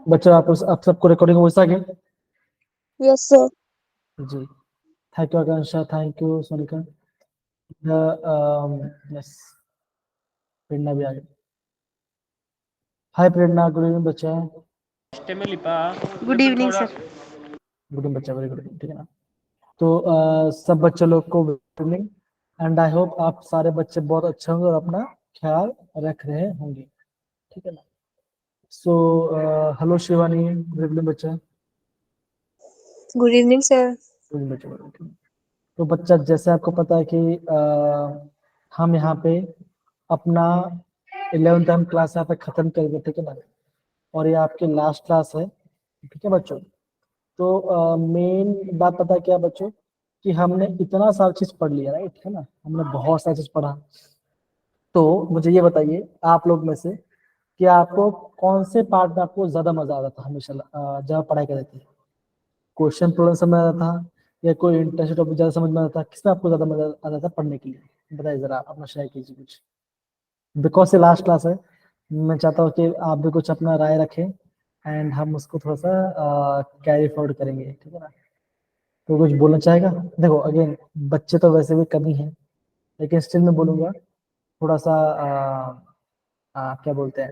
बच्चों आप सबको रिकॉर्डिंग वैसा आ गया? Yes sir. जी, thank you Akanksha, thank you Sonika. Yes, Prerna भी आ गई। हाय प्रेरणा, गुड इवनिंग बच्चा। Good evening sir. Good evening बच्चा, वेरी गुड, ठीक है ना। तो सब बच्चे लोग को good evening, and I hope आप सारे बच्चे बहुत अच्छे होंगे और अपना ख्याल रख रहे होंगे, ठीक है ना। So hello Shivani, good evening बच्चा। Good evening sir. Good evening बच्चा, very good। तो बच्चा जैसे आपको पता है कि हम यहाँ पे अपना 11th हम क्लास यहाँ पे खत्म करेंगे, ठीक है ना। और ये आपकी लास्ट क्लास है, ठीक है बच्चों। तो मेन बात पता है क्या बच्चों, कि हमने इतना सारा चीज पढ़ लिया, राइट, है ना, हमने बहुत सारा चीज पढ़ा। तो मुझे ये बताइए आप लोग में से कि आपको कौन से पार्ट में आपको ज्यादा मजा आता था हमेशा जब आप पढ़ाई करते थे? क्वेश्चन प्रॉब्लम समझ आता था, या कोई इंटरेस्ट टॉपिक ज्यादा समझ में आता था? किसमें आपको ज्यादा मजा आता था पढ़ने के लिए? बताइए जरा, अपना शेयर कीजिए कुछ। बिकॉज ये लास्ट क्लास है, मैं चाहता हूँ कि आप भी कुछ अपना राय रखें, एंड हम उसको थोड़ा सा कैरी फॉरवर्ड करेंगे, ठीक है ना। तो कुछ बोलना चाहेगा? देखो अगेन, बच्चे तो वैसे भी कम ही हैं, लेकिन स्टिल मैं बोलूंगा थोड़ा सा क्या बोलते हैं,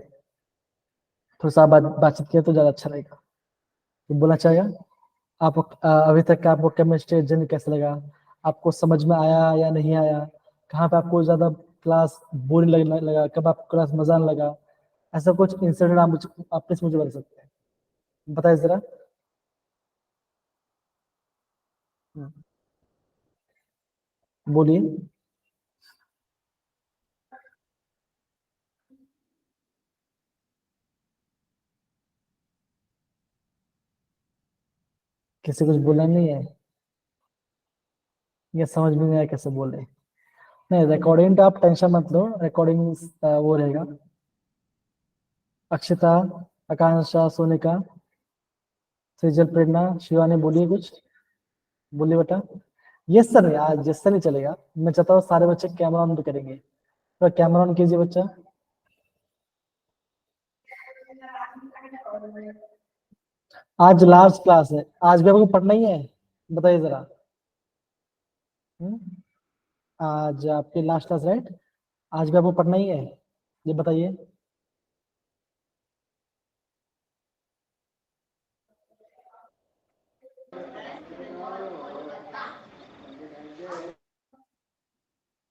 थोड़ा सा बातचीत किया तो ज्यादा अच्छा रहेगा। तो बोलना चाहेगा आप? अभी तक का आपको केमिस्ट्री जर्नी कैसा लगा? आपको समझ में आया या नहीं आया? कहाँ पे आपको ज्यादा क्लास बोरिंग लगने लगा? कब आपको क्लास मजा आने लगा? ऐसा कुछ इंसिडेंट आप प्लीज मुझे बता सकते हैं? बताइए जरा। बोलिए। किसी कुछ बोला नहीं है, या समझ में नहीं आया कैसे बोल रहे? नहीं, रिकॉर्डिंग का आप टेंशन मत लो, रिकॉर्डिंग वो रहेगा। अक्षिता, आकांक्षा, सोनिका, सेजल, प्रेरणा, शिवानी, बोलिए कुछ, बोलिए बेटा। यस सर, आज यस सर नहीं चलेगा, मैं चाहता हूँ सारे बच्चे कैमरा ऑन भी करेंगे, तो कैमरा ऑन कीजिए बच्चा। आज लास्ट क्लास है, आज भी आपको पढ़ना ही है? बताइए जरा। हम्म? आज आपकी लास्ट क्लास, राइट? आज भी आपको पढ़ना ही है, ये बताइए।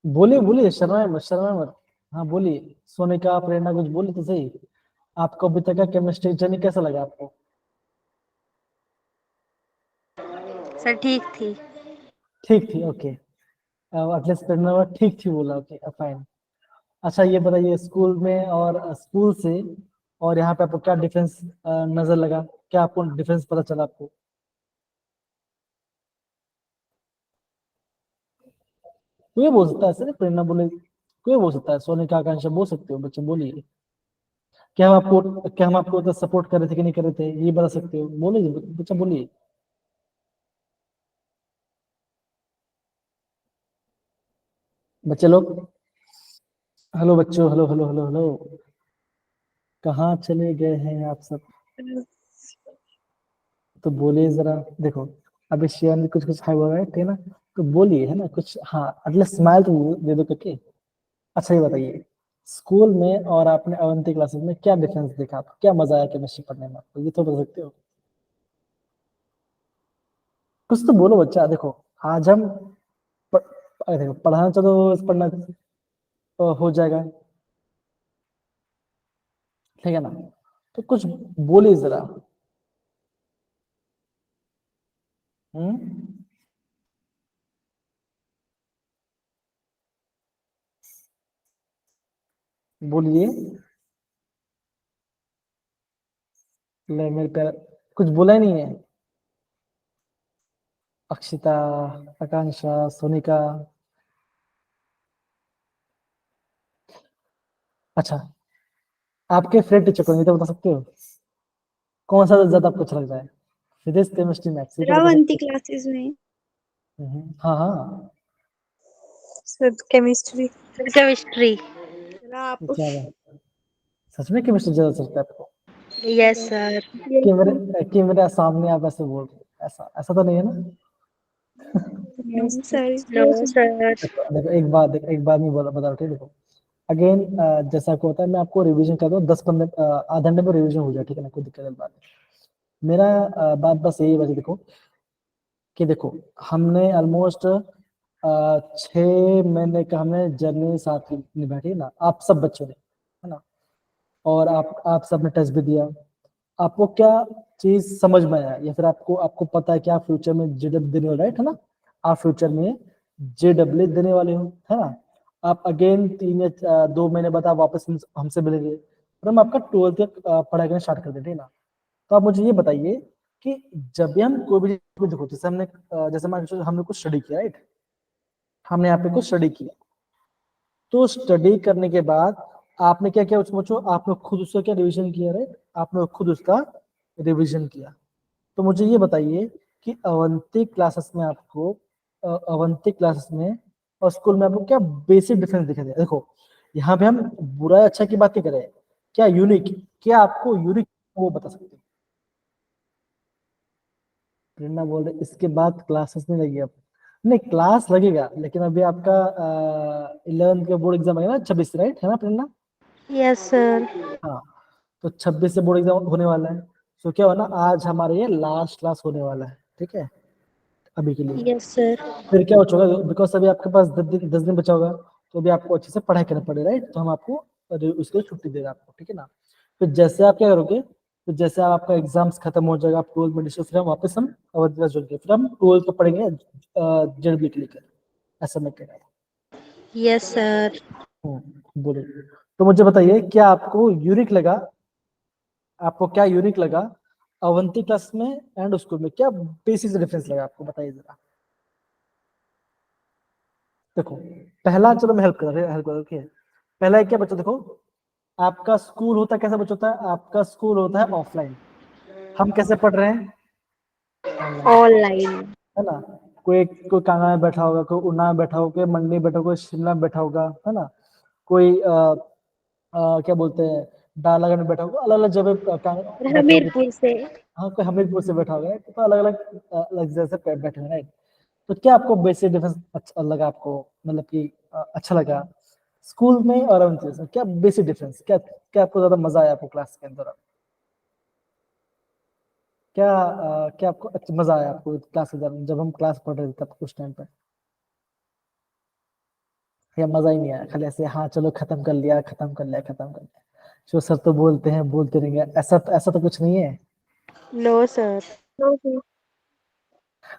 बोलिए बोलिए, शर्मा मत, शर्मा मत। हाँ बोलिए, सोनिका, प्रेरणा, कुछ बोलिए तो सही। आपको अभी तक का केमिस्ट्री जर्नी कैसा लगा आपको? सर ठीक थी। ठीक थी, ओके। एटलीस्ट प्रेरणा ठीक थी बोला, ओके फाइन। अच्छा ये बताइए, स्कूल में और स्कूल से और यहाँ पे आपको क्या डिफरेंस नजर लगा? क्या आपको डिफरेंस पता चला आपको? कोई बोल सकता है, ऐसे नहीं प्रेरणा बोले, कोई बोल सकता है, सोनिका, आकांक्षा बोल सकते हो बच्चे, बोलिए। क्या हम आपको तो सपोर्ट कर रहे थे कि नहीं कर रहे थे, ये बता सकते हो, बोलिए बच्चा, बोलिए। बच्चे लोग, हेलो बच्चों, हेलो हेलो हेलो हेलो, कहाँ चले गए हैं आप सब? तो बोलिए जरा। देखो, अभी शेयर में कुछ कुछ हाई हुआ है, ठीक है ना, तो बोलिए, है ना कुछ, हाँ एटलीस्ट स्माइल तो दे दो करके। अच्छा ये बताइए, स्कूल में और आपने अवंती क्लासेस में क्या डिफरेंस देखा? आपको क्या मजा आया केमिस्ट्री पढ़ने में आपको, ये तो बता सकते हो? कुछ तो बोलो बच्चा। देखो, आज हम अरे देखो, पढ़ाना चलो, पढ़ना तो हो जाएगा, ठीक है ना। तो कुछ बोलिए जरा। हम्म? बोलिए। ले मेरे प्यार, कुछ बोला ही नहीं है। अक्षिता, आकांक्षा, सोनिका। अच्छा, आपके फेवरेट टीचर कौन है, ये तो बता सकते हो? कौन सा ज्यादा आपको अच्छा लगता है? फिजिक्स, केमिस्ट्री, मैथ्स, ये तो बता रावंती सकते क्लासेस में हो? हाँ हाँ। Sir chemistry. केमिस्ट्री। सर आप। क्या बात, सच में केमिस्ट्री ज्यादा अच्छा लगता है आपको? Yes sir. कि मेरे सामने आप ऐसे बोल रहे हो, ऐसा ऐसा तो नहीं है ना? No sir, no sir. देखो एक बात मैं बता रहा हूँ, ठीक है? देखो अगेन जैसा को होता है, मैं आपको रिवीजन कर दूँ, 10-15 आधा घंटे में रिवीजन हो जाए, ठीक है ना, कोई दिक्कत वाली बात नहीं। मेरा बात बस यही है, देखो कि देखो हमने ऑलमोस्ट 6 महीने का हमने जर्नी साथ निभाई, ठीक है ना, आप सब बच्चों ने, है ना, और आप सब ने टेस्ट भी दिया। आपको क्या चीज समझ में आया, या फिर आपको आपको पता है कि आप फ्यूचर में जेडब्ल्यू देने वाले, राइट है ना? आप फ्यूचर में जेडब्ल्यू देने वाले हो, है ना? आप अगेन 2 महीने बाद आप वापस हमसे मिलेंगे, और हम आपका 12th तक पढ़ाई करना स्टार्ट कर देते हैं ना। तो आप मुझे ये बताइए कि जब भी हम कोई भी देखो, जैसे जैसे मान लो हमने कुछ स्टडी किया, राइट? हमने यहाँ पे कुछ स्टडी किया, तो स्टडी करने के बाद आपने क्या किया उसमें बच्चों, आपने खुद उसका क्या रिवीजन किया, राइट? आपने खुद उसका रिवीजन किया। तो मुझे ये बताइए कि अवंती क्लासेस में आपको अवंती क्लासेस में और स्कूल में आपको क्या बेसिक डिफरेंस दिखे थे? देखो यहाँ पे हम बुरा अच्छा की बात नहीं कर रहे हैं, क्या यूनिक, क्या आपको यूनिक वो बता सकते हैं? प्रेरणा बोल रहे इसके बाद क्लासेस नहीं लगी अब। नहीं, क्लास लगेगा, लेकिन अभी आपका 11th का बोर्ड एग्जाम है ना 26 से, राइट है ना प्रेरणा? Yes sir. हाँ, तो 26 से बोर्ड एग्जाम होने वाला है। तो क्या हुआ ना, आज हमारे ये लास्ट क्लास होने वाला है, ठीक है, अभी के लिए। Yes sir. फिर क्या हो चुका, बिकॉज अभी आपके पास 10 दिन बचा होगा, तो अभी आपको अच्छे से पढ़ाई करना पड़ेगा, राइट? तो हम आपको उसके लिए छुट्टी देगा आपको, ठीक है ना? फिर जैसे आप क्या करोगे, तो जैसे आपका एग्जाम्स खत्म हो जाएगा, आप 12th में डिस्टेंस, फिर हम वापस हम अवध क्लास ज्वाइन फिर हम 12th को पढ़ेंगे जेडबी के लेकर, ऐसा मैं कह रहा यस सर। बोलिए। तो मुझे बताइए क्या आपको यूनिक लगा, आपको क्या यूनिक लगा अवंती क्लास में एंड स्कूल में, क्या बेसिक डिफरेंस लगा आपको, बताइए जरा। देखो पहला, चलो मैं हेल्प कर ओके। पहला है क्या बच्चों, देखो आपका स्कूल होता है कैसा बच्चों, होता है आपका स्कूल होता है ऑफलाइन। हम कैसे पढ़ रहे हैं? Online, online. है ना? कोई कोई कांगड़ा में बैठा होगा, कोई उन्ना में बैठा होगा, कोई मंडी में बैठा होगा, कोई शिमला में बैठा होगा, है ना? कोई क्या बोलते हैं, डालागढ़ में बैठा होगा, अलग अलग जगह बैठे होंगे। हमीरपुर से। हाँ, कोई हमीरपुर से बैठा होगा, तो अलग अलग अलग जगह से बैठे हैं, राइट? तो क्या आपको बेसिक डिफरेंस अच्छा लगा आपको, मतलब कि अच्छा लगा स्कूल में और अवंती में? क्या बेसिक डिफरेंस, क्या क्या आपको ज्यादा मजा आया आपको क्लास के अंदर? क्या आपको अच्छा मजा आया आपको क्लास के दौरान, जब हम क्लास पढ़ रहे थे तब उस टाइम पे? या मजा ही नहीं आया, खाली ऐसे हाँ चलो खत्म कर लिया, खत्म कर लिया, खत्म कर लिया, जो सर तो बोलते हैं बोलते रहेंगे, ऐसा तो कुछ नहीं है। No sir. No sir.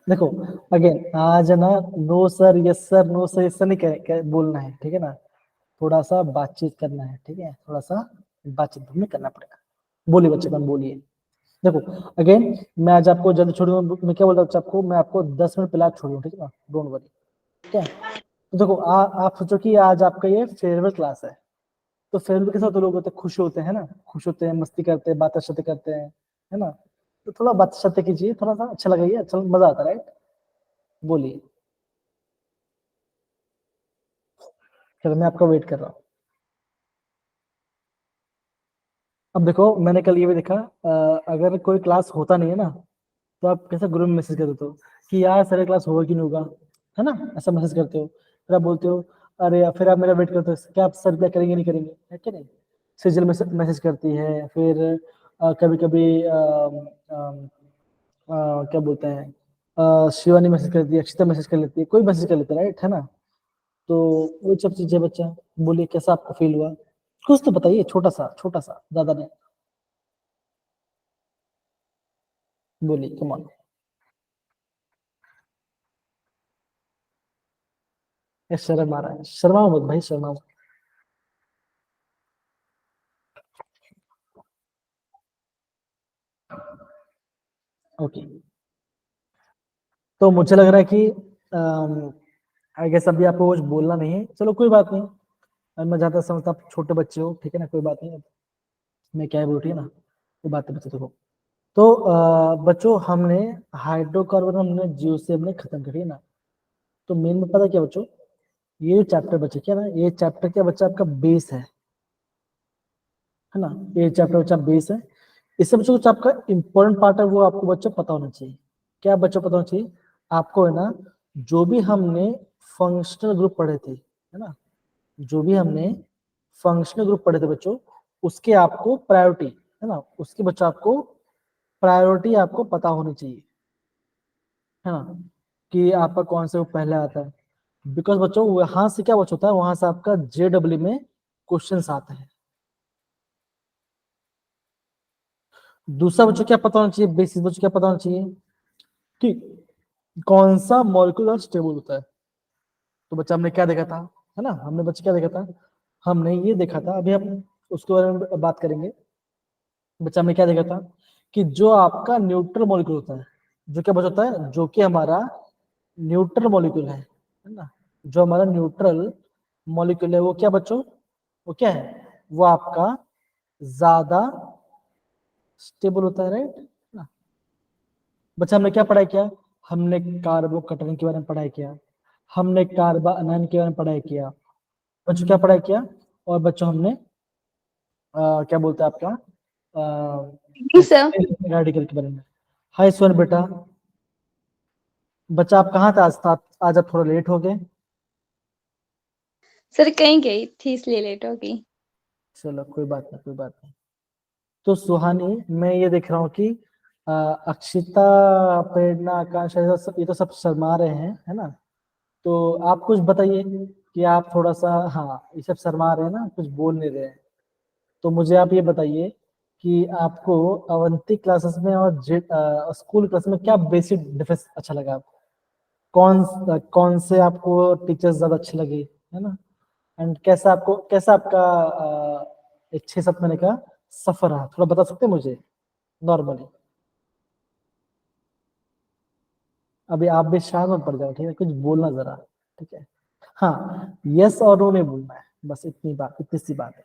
देखो अगेन आज है ना, no sir yes sir, no sir yes sir नहीं बोलना है, ठीक है ना? थोड़ा सा बातचीत करना है, ठीक है, थोड़ा सा बातचीत हमें करना पड़ेगा। बोलिए बच्चे कौन, बोलिए। देखो अगेन मैं आज आपको जल्दी छोड़ूंगा, मैं क्या बोल रहा हूँ आपको, मैं आपको 10 मिनट पहले आज छोड़ूंगा, ठीक है ना, डोंट वरी, ठीक है? तो देखो आप सोचो कि आज आपका ये फेयरवेल क्लास है, तो फेयरवेल के साथ तो लोग होते हैं, खुश होते हैं ना, खुश होते हैं, मस्ती करते हैं, बातें शातें करते हैं, है ना? तो थोड़ा बात शातें कीजिए, थोड़ा सा अच्छा लगेगा, अच्छा मजा आता है, राइट? बोलिए। चलो मैं आपका वेट कर रहा हूँ। अब देखो मैंने कल ये भी देखा, अगर कोई क्लास होता नहीं है ना, तो आप कैसे ग्रुप में मैसेज कर देते हो कि यार सारे क्लास होगा कि नहीं होगा, है ना? ऐसा मैसेज करते हो, फिर आप बोलते हो अरे यार, फिर आप मेरा वेट करते हो, क्या आप सर रिप्लाई करेंगे नहीं करेंगे, है कि नहीं? सिजल मैसेज करती है, फिर कभी कभी क्या बोलते हैं, शिवानी मैसेज करती है, अक्षिता मैसेज कर लेती है, कोई मैसेज कर लेता है, राइट है ना? तो वो सब चीजें बच्चा, बोलिए कैसा आपको फील हुआ, कुछ तो बताइए, छोटा सा, ज्यादा नहीं, बोलिए कम ऑन। ये शर्म आ रहा है, शर्माओ मत भाई, शर्माओ। ओके, तो मुझे लग रहा है कि आई गेस अभी आपको कुछ बोलना नहीं है, चलो कोई बात नहीं। और मैं जहाँ तक समझता हूँ आप छोटे बच्चे हो, ठीक है ना, कोई बात नहीं। मैं क्या बोल रही है ना, कोई बात नहीं बच्चे, देखो तो बच्चों हमने हाइड्रोकार्बन हमने जीव से हमने खत्म करी है ना। तो मेन में पता क्या बच्चों, ये चैप्टर बच्चे क्या ना, ये चैप्टर क्या बच्चा आपका बेस है ना? ये चैप्टर बच्चा बेस है। इससे बच्चों कुछ आपका इंपॉर्टेंट पार्ट है वो आपको बच्चों पता होना चाहिए। क्या बच्चों पता होना चाहिए आपको, है ना, जो भी हमने फंक्शनल ग्रुप पढ़े थे, है ना, जो भी हमने फंक्शनल ग्रुप पढ़े थे बच्चों, उसके आपको प्रायोरिटी, है ना, उसकी बच्चों आपको प्रायोरिटी आपको पता होनी चाहिए, है ना, कि आपका कौन सा ग्रुप पहले आता है। बिकॉज बच्चों वहां से क्या बच्चों होता है, वहां से आपका JW में क्वेश्चंस आते हैं। दूसरा बच्चों क्या पता होना चाहिए, बेसिस बच्चों क्या पता होना चाहिए कि कौन सा मॉलिक्यूल स्टेबल होता है। तो बच्चा हमने क्या देखा था, है ना, हमने बच्चे क्या देखा था, हमने ये देखा था, अभी हम उसके बारे में बात करेंगे। बच्चा हमने क्या देखा था कि जो आपका न्यूट्रल मॉलिक्यूल होता है, जो क्या बच्चा होता है, जो कि हमारा न्यूट्रल मॉलिक्यूल है ना, जो हमारा न्यूट्रल मॉलिक्यूल है वो क्या बच्चों, वो क्या है, वो आपका ज्यादा स्टेबल होता है, राइट ना। बच्चा हमने क्या पढ़ाई किया, हमने कार्बोकैटायन के बारे में पढ़ाई किया, हमने कार्बा अनायन के बारे में पढ़ाई किया, बच्चों क्या पढ़ाई किया, और बच्चों हमने क्या बोलते हैं आपका सर रेडिकल के बारे में। हाय स्वर्ण बेटा, बच्चा आप कहाँ था आज, आज आप थोड़ा लेट हो गए। सर कहीं गई थी इसलिए लेट हो गई। चलो कोई बात नहीं, कोई बात नहीं। तो सुहानी, मैं ये देख रहा हूँ कि अक्षिता, प्रेरणा, आकांक्षा, ये तो सब शर्मा रहे हैं, है ना। तो आप कुछ बताइए कि आप थोड़ा सा, हाँ ये सब शर्मा रहे हैं ना, कुछ बोल नहीं रहे हैं। तो मुझे आप ये बताइए कि आपको अवंती क्लासेस में और स्कूल क्लास में क्या बेसिक डिफरेंस अच्छा लगा आपको, कौन कौन से आपको टीचर्स ज्यादा अच्छे लगे, है ना, एंड कैसा आपका 6-7 महीने का सफर रहा, थोड़ा बता सकते हैं मुझे नॉर्मली। अभी आप भी शांत मत पड़ जाओ, ठीक है, कुछ बोलना जरा, ठीक है। हाँ, यस और नो में बोलना है, बस इतनी बात, इतनी सी बात है।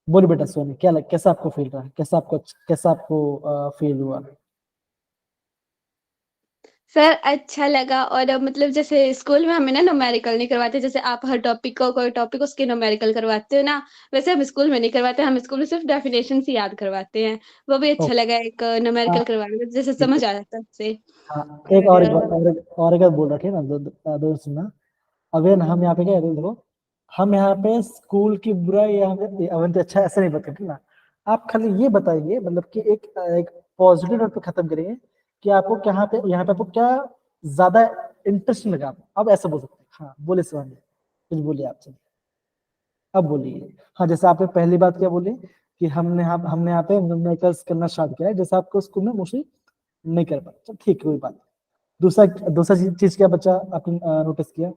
बोलो बेटा सोनी, कैसा आपको फील रहा है, कैसा आपको फील हुआ। सर अच्छा लगा। और अब मतलब जैसे स्कूल में हमें ना न्यूमेरिकल नहीं करवाते, जैसे आप हर टॉपिक को कोई टॉपिक उसके न्यूमेरिकल करवाते हो ना, वैसे हम स्कूल में नहीं करवाते, हम स्कूल में सिर्फ डेफिनेशन ही याद करवाते हैं। वो भी अच्छा ओके। लगा, एक न्यूमेरिकल हाँ, करवाने में जैसे ठीक समझ है। आ जाता है उससे। हाँ, एक और एक बात, और और एक बात बोल रखी है ना, दो सुनना। अब ये ना, हम यहाँ पे क्या है देखो, हम यहाँ पे स्कूल की बुराई या अवंती अच्छा ऐसे नहीं बताते ना। आप खाली ये बताइए, मतलब कि एक पॉजिटिव नोट पे खत्म करेंगे कि आपको यहाँ पे आपको क्या ज्यादा इंटरेस्ट लगा, अब ऐसा बोल सकते हैं। हाँ बोले शिवानी, कुछ बोलिए आप, चलिए अब बोलिए। हाँ, जैसे आपने पहली बात क्या बोली कि हमने यहाँ पे न्यूमेरिकल्स करना स्टार्ट किया है, जैसे आपको स्कूल में मोस्टली नहीं कर पाते, चलो ठीक है, कोई बात नहीं। दूसरा दूसरा चीज क्या बच्चा आपने नोटिस किया,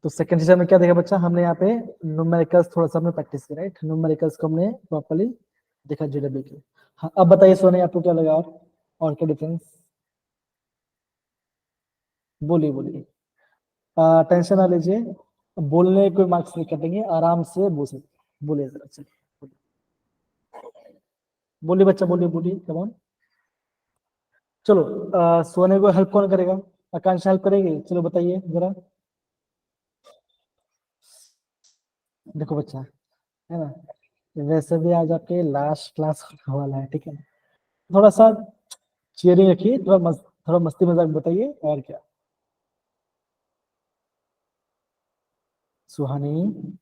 तो सेकंड चीज में क्या देखा बच्चा, हमने यहाँ पे न्यूमेरिकल्स थोड़ा सा हमने प्रैक्टिस किया, राइट, न्यूमेरिकल्स को हमने प्रॉपर्ली देखा JW के। हाँ अब बताइए सोने, आपको क्या लगा और क्या डिफरेंस, बोलिए बोलिए। टेंशन ना लीजिए, बोलने कोई मार्क्स नहीं कटेंगे, आराम से बोल सकते, बोलिए जरा, चलिए बोलिए बच्चा, बोलिए बोलिए, कम। चलो सोने को हेल्प कौन करेगा, आकांक्षा हेल्प करेगी, चलो बताइए जरा। देखो बच्चा, है ना, वैसे भी आज आपके लास्ट क्लास होने वाला है, ठीक है, थोड़ा सा चियरिंग रखिए, थोड़ा मस्ती मजाक बताइए, और क्या। सुहानी,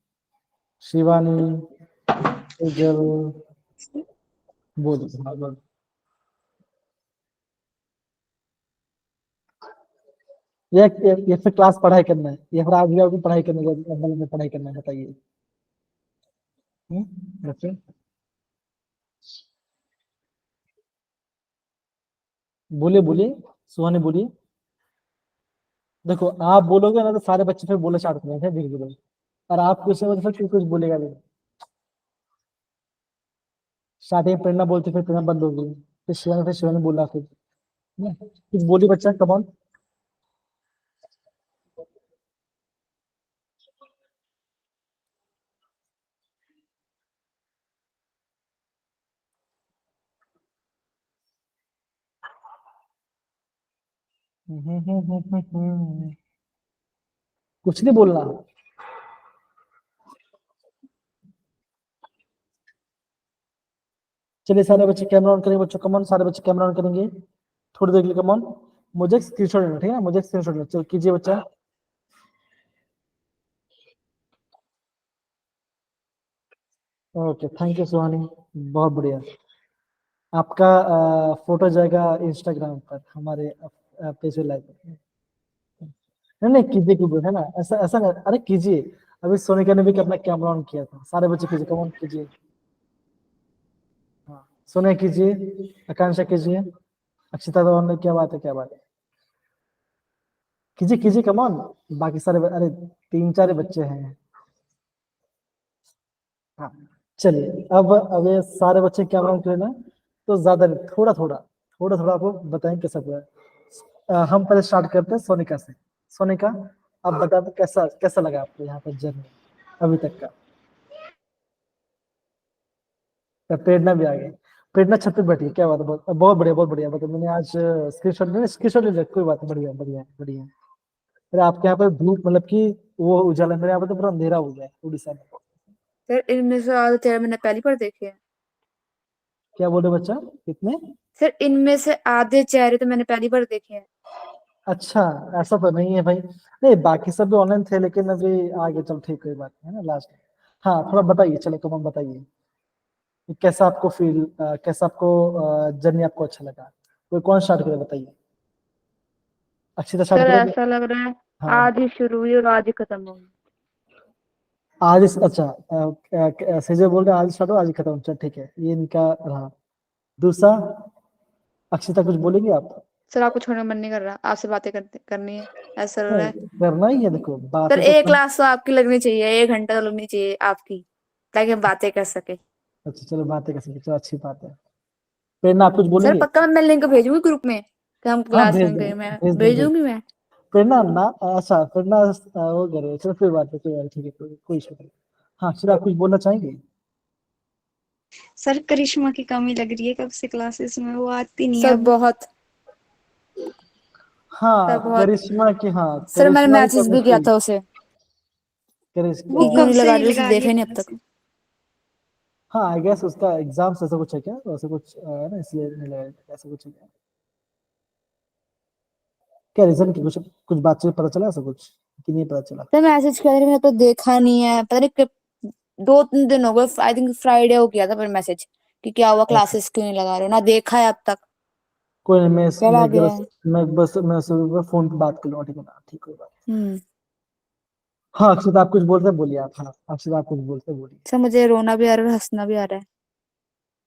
शिवानी, तेजल, बोल, हाँ बोल। ये फिर क्लास पढ़ाई करना है, या फिर आज भी आपको पढ़ाई करने में पढ़ाई करना है, बताइए। बच्चे बोलिए बोलिए, सुहानी बोलिए। देखो आप बोलोगे ना तो सारे बच्चे फिर बोले स्टार्ट करेंगे धीरे धीरे, और आप कुछ समझ फिर कोई कुछ बोलेगा नहीं। स्टार्टिंग प्रेरणा बोलती, फिर प्रेरणा बंद होगी, फिर शिवानी बोला, फिर कुछ बोली बच्चा, कम ऑन। कुछ नहीं बोलना, चलिए सारे बच्चे कैमरा ऑन करेंगे, बच्चों कम ऑन, सारे बच्चे कैमरा ऑन करेंगे थोड़ी देर के लिए, कम ऑन। मुझे स्क्रीनशॉट लेना, ठीक है, मुझे स्क्रीनशॉट लेना, चलो कीजिए बच्चा। ओके, थैंक यू सुहानी, बहुत बढ़िया। आपका फोटो जाएगा इंस्टाग्राम पर, हमारे पेज पे लाइक। नहीं नहीं कीजिए कीजिए, है ना, ऐसा ऐसा नहीं, अरे कीजिए। अभी सोनिका ने भी अपना कैमरा ऑन किया था, सारे बच्चे कीजिए, कम ऑन कीजिए। हाँ सोनिया कीजिए, आकांक्षा कीजिए, अक्षिता तो ऑन, क्या बात है, क्या बात है, कीजिए कीजिए, कम ऑन। बाकी सारे अरे 3-4 बच्चे हैं। हाँ चलिए, अब ये सारे बच्चे कैमरा ऑन करें ना, तो ज्यादा नहीं, थोड़ा थोड़ा आपको बताएं कैसा हुआ है। हम पहले स्टार्ट करते हैं सोनिका से। सोनिका, आप बता दो कैसा कैसा लगा आपको यहाँ पर जर्नी अभी तक का। तो प्रेरणा भी आ गई, प्रेरणा छत पे बैठी है, क्या बात है, बहुत बहुत बढ़िया, बहुत बढ़िया, मतलब मैंने आज स्क्रीनशॉट ले लिया, कोई बात नहीं, बढ़िया बढ़िया बढ़िया। अरे आपके यहाँ पर धूप, मतलब कि वो उजाला, मेरे यहाँ पर तो पूरा अंधेरा हो गया है उड़ीसा में। सर इनमें से आधे चेहरे मैंने पहली बार देखे हैं। क्या बोले बच्चा, कितने? सर इनमें से आधे चेहरे तो मैंने पहली बार देखे हैं। अच्छा, ऐसा तो नहीं है भाई, नहीं बाकी सब भी ऑनलाइन थे, लेकिन अभी आगे चल, ठीक, कोई बात नहीं, है ना, लास्ट। हाँ थोड़ा बताइए, चलो कम बताइए, कि कैसा आपको फील, कैसा आपको जर्नी आपको अच्छा लगा, कोई कौन स्टार्ट करे बताइए, अक्षिता स्टार्ट सर करोगे? ऐसा लग रहा है हाँ आज ही शुरू हुई और आज ही खत्म होगी। आज अच्छा, संजय बोल रहे हैं आज स्टार्ट हो आज ही खत्म, चल ठीक है, ये इनका रहा। दूसरा, अक्षिता कुछ बोलेंगे आप? सर आपको छोड़ने का मन नहीं कर रहा, आपसे बातें करनी है, ऐसा लग रहा है। नहीं करना ही है, देखो सर बातें तो एक क्लास तो आपकी लगनी चाहिए, 1 घंटा तो लगनी चाहिए आपकी, ताकि हम बातें कर सके। अच्छा चलो बातें कर सकते, चलो अच्छी बात है। प्रेरणा आप कुछ सर बोलेंगे? पक्का मैं लिंक भेजूंगी ग्रुप में कि हम हाँ क्लास भेज में दें, गए, मैं भेज दें, भेज। भेजूंगी मैं। प्रेरणा ना, अच्छा प्रेरणा वो करे, चलो कोई बात नहीं, कोई बात नहीं, ठीक है, कोई इशू नहीं। हाँ चलो, आप कुछ बोलना चाहेंगे? सर करिश्मा की कमी लग रही है कब से क्लासेस में, वो आती नहीं है सर अब। बहुत, सर हाँ बहुत। करिश्मा की, हाँ सर मैंने करिश्मा की मैसेज कमी भी किया थी। था उसे वो कि क्यों करिश्मा, कब नहीं से लगा नहीं रही, उसने लगा रही देखा है ही नहीं अब तक। क्लासेस। हाँ आई गेस उसका एग्जाम ऐसा कुछ है क्या, ऐसा कुछ है ना, इसलिए नहीं लगा, ऐसा कुछ है क्या, क्या रीजन की, कुछ कुछ बातचीत पता चला ऐसा कुछ, कि नहीं पता चला? सर मैसेज किया था, मैंने तो देखा नहीं है, पता नहीं 2-3 दिन हो गए, आई थिंक फ्राइडे को किया था फिर मैसेज कि क्या हुआ, अच्छा क्लासेस क्यों नहीं लगा रहे हो, ना देखा है अब तक। कोई नहीं, चला मैं गया बस है। मैं उससे फोन पे बात कर लूँगा, ठीक है ना, ठीक, कोई बात हम्म। नहीं। हाँ अक्षिता आप कुछ बोलते हैं, बोलिए आप, हाँ अक्षिता आप कुछ बोलते हैं, बोलिए। सर मुझे रोना भी आ रहा है और हंसना भी आ रहा है।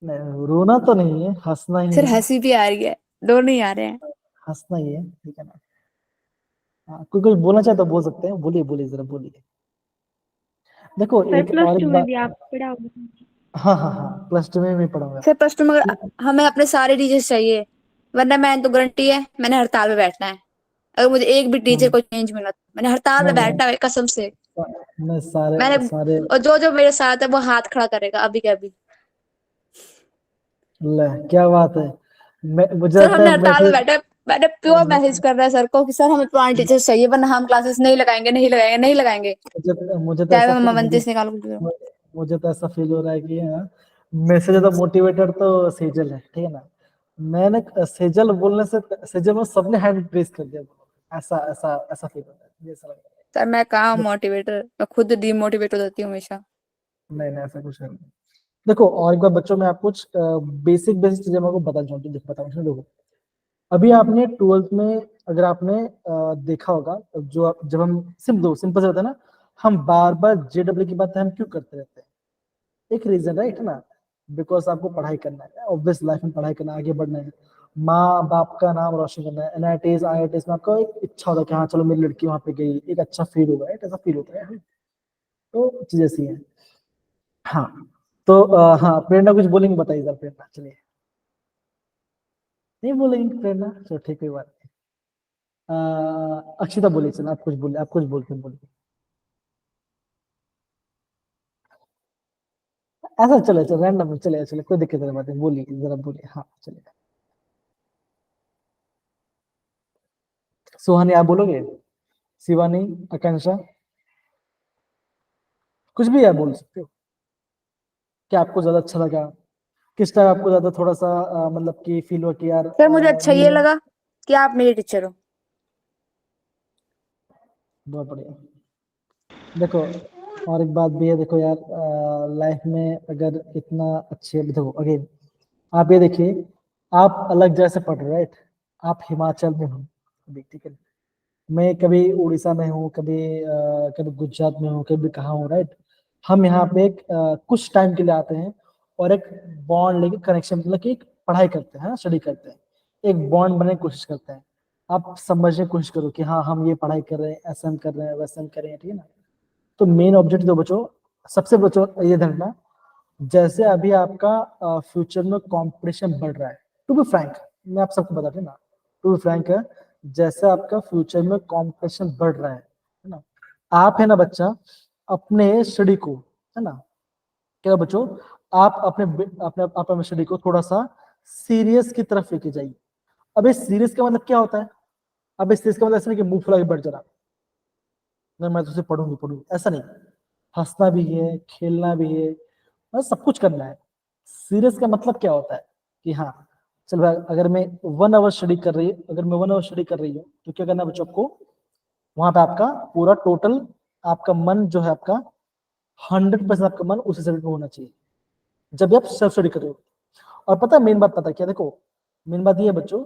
नहीं रोना तो नहीं है, हंसना ही सर है, हंसी भी आ रही है, दोनों ही आ रहे हैं। हंसना ही है, ठीक है ना। हाँ कोई कुछ बोलना चाहे तो बोल सकते हैं, बोलिए बोलिए जरा बोलिए। देखो सर एक प्लस और टू एक में बात, भी आप पढ़ा होगा। हाँ हाँ हाँ +2 में भी पढ़ूंगा। सर प्लस टू में हमें अपने सारे टीचर्स चाहिए, वरना मैंने तो गारंटी है मैंने हड़ताल पे बैठना है। अगर मुझे एक भी टीचर हम्म, को चेंज मिला तो मैंने हड़ताल पे नहीं नहीं बैठना है कसम से। मैं सारे मैंने, सारे, और जो जो मेरे साथ है वो हाथ खड़ा करेगा अभी के अभी। ले क्या बात है, मैं मुझे सर लगता है हमने हड़ताल में मैसेज, बैठे, मैंने प्योर मैसेज कर रहा है सर को कि सर हमें पुराने टीचर्स चाहिए, वरना हम क्लासेस नहीं लगाएंगे, नहीं लगाएंगे, नहीं लगाएंगे, मुझे तो चाहे ऐसा वो फील मुझे ममंतीस निकालो कुछ भी हो। मुझे तो ऐसा फील हो रहा है कि हाँ, मैसेज तो मोटिवेटर तो सेजल है, ठीक है ना। मैंने सेजल बोलने से, सेजल में सबने हैंड प्रेस कर दिया, ऐसा ऐसा ऐसा फील हो रहा है, मुझे ऐसा लग रहा सर मैं कहाँ मोटिवेटर, मैं खुद डीमोटिवेट हो जाती हूँ हमेशा। है। नहीं नहीं ऐसा कुछ है नहीं। देखो और एक बार बच्चों में आप कुछ बेसिक बेसिक चीजें मैं आपको बताना चाहूँ, बताऊँ, देखो अभी आपने 12th में, अगर आपने देखा होगा, जब हम सिंपल से होता है ना, हम बार बार JW की बात हम क्यों करते रहते हैं, एक रीजन राइट ना, बिकॉज आपको पढ़ाई करना है, ऑब्वियस लाइफ में पढ़ाई करना है, आगे बढ़ना है, माँ बाप का नाम रोशन करना है, NITs IITs में आपका एक इच्छा होता है कि हाँ चलो मेरी लड़की वहां पे गई, एक अच्छा फील होगा, ऐसा फील होता है, तो चीज ऐसी है। हाँ तो हाँ प्रेरणा कुछ बोलेंगे, बताइए जरा प्रेरणा, चलिए, नहीं बोलेंगे प्रेरणा, चलो ठीक है, बात अक्षिता बोलिए, चलो आप कुछ बोलिए, आप कुछ बोलते हैं, बोलिए, ऐसा चले चलो रैंडम चले चले, कोई दिक्कत नहीं, बात है, बोलिए जरा बोलिए, हाँ चलिए। सुहानी आप बोलोगे? शिवानी, आकांक्षा, कुछ भी आप बोल सकते हो, क्या आपको ज्यादा अच्छा लगा, किस टाइम आपको ज्यादा थोड़ा सा मतलब कि फील हुआ कि यार सर मुझे अच्छा ये नहीं, लगा कि आप मेरे टीचर हो। बहुत बढ़िया। देखो और एक बात भी है, देखो यार लाइफ में अगर इतना अच्छे, देखो अगेन आप ये देखिए, आप अलग जगह से पढ़ रहे हो राइट, आप हिमाचल में हो अभी, ठीक है, मैं कभी उड़ीसा में हूँ, कभी गुजरात में हूँ, कभी कहाँ हूँ राइट। हम यहाँ पे एक कुछ टाइम के लिए आते हैं और एक बॉन्ड लेके कनेक्शन, मतलब कि एक पढ़ाई करते हैं, स्टडी करते हैं, एक बॉन्ड बनाने की कोशिश करते हैं। आप समझने की कोशिश करो कि हाँ हम ये पढ़ाई कर रहे हैं, ऐसा हम कर रहे हैं, वैसा हम कर रहे हैं, ठीक है ना। तो मेन ऑब्जेक्ट दो बच्चों, सबसे बच्चों ये ध्यान रखना, जैसे अभी आपका फ्यूचर में कंपटीशन बढ़ रहा है, टू बी फ्रैंक मैं आप सबको बता दूं ना, टू बी फ्रैंक है, जैसे आपका फ्यूचर में कंपटीशन बढ़ रहा है ना, आप है ना बच्चा अपने स्टडी को, है ना, क्या बच्चों, आप अपने स्टडी को थोड़ा सा सीरियस की तरफ लेके जाइए। अब इस सीरियस का मतलब क्या होता है, अब इस सीरियस का मतलब ऐसा नहीं कि मुंह फुला के बैठ जाना, नहीं मैं तुझसे पढ़ूंगी, ऐसा नहीं, हंसना भी है, खेलना भी है, मतलब सब कुछ करना है। सीरियस का मतलब क्या होता है कि हाँ चल भाई, अगर मैं 1 आवर स्टडी कर रही अगर मैं 1 आवर स्टडी कर रही हूँ तो क्या करना है बच्चों आपको, वहां पे आपका पूरा टोटल, आपका मन जो है आपका 100% आपका मन उसी सब्जेक्ट में होना चाहिए जब भी आप सेल्फ स्टडी कर रहे हो। और पता है मेन बात पता है क्या, देखो मेन बात ये है बच्चों,